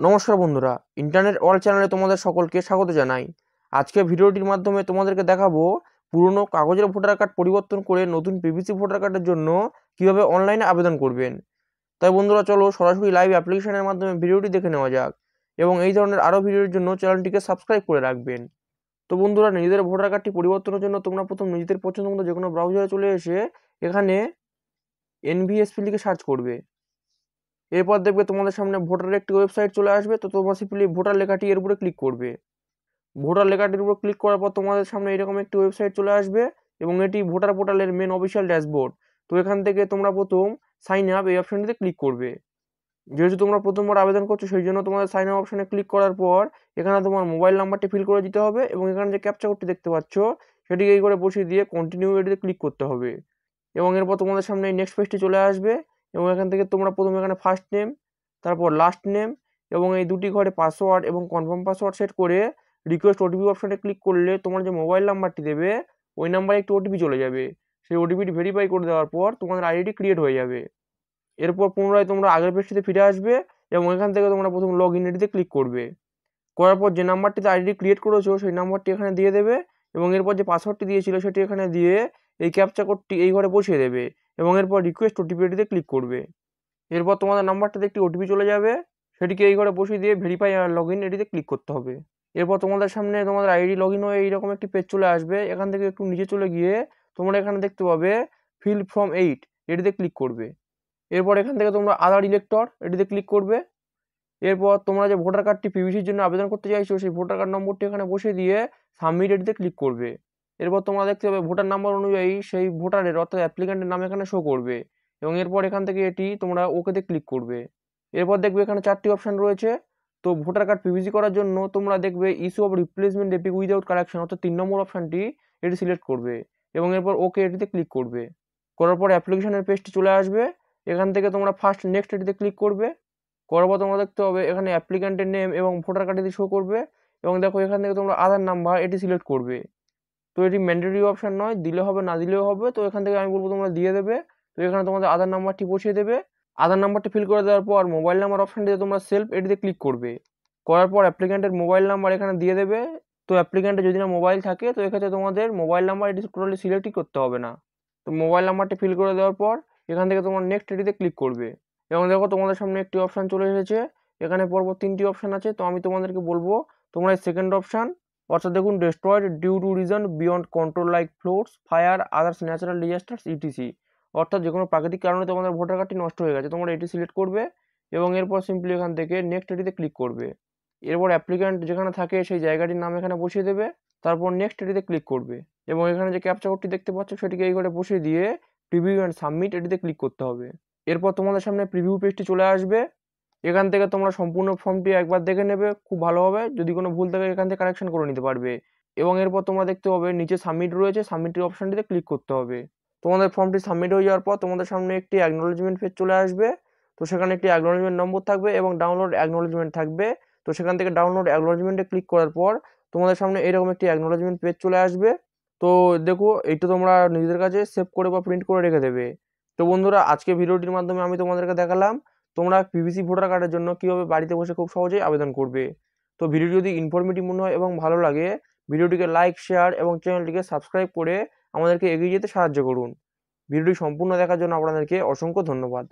নমস্কার বন্ধুরা, internet world চ্যানেলে তোমাদের সকলকে স্বাগত জানাই। আজকে ভিডিওটির মাধ্যমে তোমাদেরকে দেখাবো পুরনো কাগজের ভোটার কার্ড পরিবর্তন করে নতুন পিভিসি ভোটার কার্ডের জন্য কিভাবে অনলাইনে আবেদন করবেন। তাই বন্ধুরা, চলো সরাসরি লাইভ অ্যাপ্লিকেশনের মাধ্যমে ভিডিওটি দেখে নেওয়া যাক এবং এই ধরনের আরও ভিডিওর জন্য চ্যানেলটিকে সাবস্ক্রাইব করে রাখবেন। তো বন্ধুরা, নিজেদের ভোটার কার্ডটি পরিবর্তনের জন্য তোমরা প্রথম নিজেদের পছন্দ মতো যে কোনো ব্রাউজারে চলে এসে এখানে এনভিএসপি লিখে সার্চ করবে। এরপর দেখবে তোমাদের সামনে ভোটারের একটি ওয়েবসাইট চলে আসবে। তো তোমরা সিম্পলি ভোটার লেখাটি এর উপরে ক্লিক করবে। ভোটার লেখাটির উপর ক্লিক করার পর তোমাদের সামনে এরকম একটি ওয়েবসাইট চলে আসবে এবং এটি ভোটার পোর্টালের মেন অফিসিয়াল ড্যাশবোর্ড। তো এখান থেকে তোমরা প্রথম সাইন আপ এই অপশনটিতে ক্লিক করবে। যেহেতু তোমরা প্রথমবার আবেদন করছো সেই জন্য তোমাদের সাইন আপ অপশনে ক্লিক করার পর এখানে তোমার মোবাইল নাম্বারটি ফিল করে দিতে হবে এবং এখানে যে ক্যাপচা কোডটি দেখতে পাচ্ছ সেটিকে এই করে বসিয়ে দিয়ে কন্টিনিউ এটিতে ক্লিক করতে হবে এবং এরপর তোমাদের সামনে এই নেক্সট পেজটি চলে আসবে এবং এখান থেকে তোমরা প্রথমে এখানে ফার্স্ট নেম, তারপর লাস্ট নেম এবং এই দুটি ঘরে পাসওয়ার্ড এবং কনফার্ম পাসওয়ার্ড সেট করে রিকোয়েস্ট ওটিপি অপশনে ক্লিক করলে তোমার যে মোবাইল নাম্বারটি দেবে ওই নাম্বারে একটি ওটিপি চলে যাবে। সেই ওটিপিটি ভেরিফাই করে দেওয়ার পর তোমাদের আইডিটি ক্রিয়েট হয়ে যাবে। এরপর পুনরায় তোমরা আগের পেজটিতে ফিরে আসবে এবং এখান থেকে তোমরা প্রথম লগ ইন এটিতে ক্লিক করবে। করার পর যে নাম্বারটিতে আইডি ক্রিয়েট করেছো সেই নাম্বারটি এখানে দিয়ে দেবে এবং এরপর যে পাসওয়ার্ডটি দিয়েছিল সেটি এখানে দিয়ে এই ক্যাপচা কোডটি এই ঘরে বসিয়ে দেবে এবং এরপর রিকোয়েস্ট ওটিপি এটিতে ক্লিক করবে। এরপর তোমাদের নাম্বারটাতে একটি ওটিপি চলে যাবে, সেটিকে এই ঘরে বসিয়ে দিয়ে ভেরিফাই আর লগ ইন এটিতে ক্লিক করতে হবে। এরপর তোমাদের সামনে তোমাদের আইডি লগ ইন হয়ে এইরকম একটি পেজ চলে আসবে। এখান থেকে একটু নিচে চলে গিয়ে তোমরা এখানে দেখতে পাবে ফিল ফ্রম 8 এটিতে ক্লিক করবে। এরপর এখান থেকে তোমরা আধার ইলেক্টর এটিতে ক্লিক করবে। এরপর তোমরা যে ভোটার কার্ডটি পিভিসির জন্য আবেদন করতে চাইছো সেই ভোটার কার্ড নম্বরটি এখানে বসিয়ে দিয়ে সাবমিট এটিতে ক্লিক করবে। এরপর তোমরা দেখতে পাবে ভোটার নাম্বার অনুযায়ী সেই ভোটারের অর্থাৎ অ্যাপ্লিক্যান্টের নাম এখানে শো করবে এবং এরপর এখান থেকে এটি তোমরা ওকেতে ক্লিক করবে। এরপর দেখবে এখানে 4টি অপশন রয়েছে। তো ভোটার কার্ড পিভিসি করার জন্য তোমরা দেখবে issue of replacement epic without correction অর্থাৎ 3 নম্বর অপশনটি এটি সিলেক্ট করবে এবং এরপর ওকে এটিতে ক্লিক করবে। করার পর অ্যাপ্লিকেশনের পেজটি চলে আসবে। এখান থেকে তোমরা ফার্স্ট নেক্সট এটিতে ক্লিক করবে। করার পর তোমরা দেখতে হবে এখানে অ্যাপ্লিক্যান্টের নেম এবং ভোটার কার্ড এটি শো করবে এবং দেখো এখান থেকে তোমরা আধার নাম্বার এটি সিলেক্ট করবে। তো এটি ম্যান্ডেটরি অপশন নয়, দিলে হবে না দিলেও হবে। তো এখান থেকে আমি বলবো তোমরা দিয়ে দেবে। তো এখানে তোমাদের আধার নাম্বারটি বসিয়ে দেবে। আধার নাম্বারটি ফিল করে দেওয়ার পর মোবাইল নাম্বার অপশনটিতে তোমরা সেলফ এটিতে ক্লিক করবে। করার পর অ্যাপ্লিক্যান্টের মোবাইল নাম্বার এখানে দিয়ে দেবে। তো অ্যাপ্লিক্যান্টের যদি না মোবাইল থাকে তো এক্ষেত্রে তোমাদের মোবাইল নাম্বার এটি টোটালি সিলেক্টই করতে হবে না। তো মোবাইল নাম্বারটি ফিল করে দেওয়ার পর এখান থেকে তোমার নেক্সট এটিতে ক্লিক করবে এবং দেখো তোমাদের সামনে একটি অপশন চলে এসেছে। এখানে পরপর 3টি অপশন আছে। তো আমি তোমাদেরকে বলবো তোমরা এই সেকেন্ড অপশন অর্থাৎ দেখুন destroyed due to reason beyond control like floods, fire, others natural disasters etc অর্থাৎ যে কোনো প্রাকৃতিক কারণে তোমাদের ভোটার কার্ডটি নষ্ট হয়ে গেছে তোমরা এটি সিলেক্ট করবে এবং এরপর সিম্পলি এখান থেকে নেক্সট এটিতে ক্লিক করবে। এরপর অ্যাপ্লিক্যান্ট যেখানে থাকে সেই জায়গাটির নাম এখানে বসিয়ে দেবে। তারপর নেক্সট এটিতে ক্লিক করবে এবং এখানে যে ক্যাপচা কোডটি দেখতে পাচ্ছ সেটিকে এই করে বসিয়ে দিয়ে প্রিভিউ অ্যান্ড সাবমিট এটিতে ক্লিক করতে হবে। এরপর তোমাদের সামনে প্রিভিউ পেজটি চলে আসবে। এখান থেকে তোমরা সম্পূর্ণ ফর্মটি একবার দেখে নেবে খুব ভালোভাবে, যদি কোনো ভুল থাকে এখান থেকে কারেকশন করে নিতে পারবে এবং এরপর তোমরা দেখতে পাবে নিচে সাবমিট রয়েছে, সাবমিটের অপশনটিতে ক্লিক করতে হবে। তোমাদের ফর্মটি সাবমিট হয়ে যাওয়ার পর তোমাদের সামনে একটি অ্যাকনোলেজমেন্ট পেজ চলে আসবে। তো সেখানে একটি অ্যাকনোলেজমেন্ট নম্বর থাকবে এবং ডাউনলোড অ্যাকনোলেজমেন্ট থাকবে। তো সেখান থেকে ডাউনলোড অ্যাকনোলেজমেন্টে ক্লিক করার পর তোমাদের সামনে এরকম একটি অ্যাকনোলেজমেন্ট পেজ চলে আসবে। তো দেখো এইটা তোমরা নিজেদের কাছে সেভ করে বা প্রিন্ট করে রেখে দেবে। তো বন্ধুরা, আজকে ভিডিওটির মাধ্যমে আমি তোমাদেরকে দেখালাম তোমরা পিভিসি ভোটার কার্ডের জন্য কিভাবে বাড়িতে বসে খুব সহজেই আবেদন করবে। তো ভিডিও যদি ইনফরমেটিভ মনে হয় এবং ভালো লাগে ভিডিওটিকে লাইক, শেয়ার এবং চ্যানেলটিকে সাবস্ক্রাইব করে আমাদেরকে এগিয়ে যেতে সাহায্য করুন। ভিডিওটি সম্পূর্ণ দেখার জন্য আপনাদেরকে অসংখ্য ধন্যবাদ।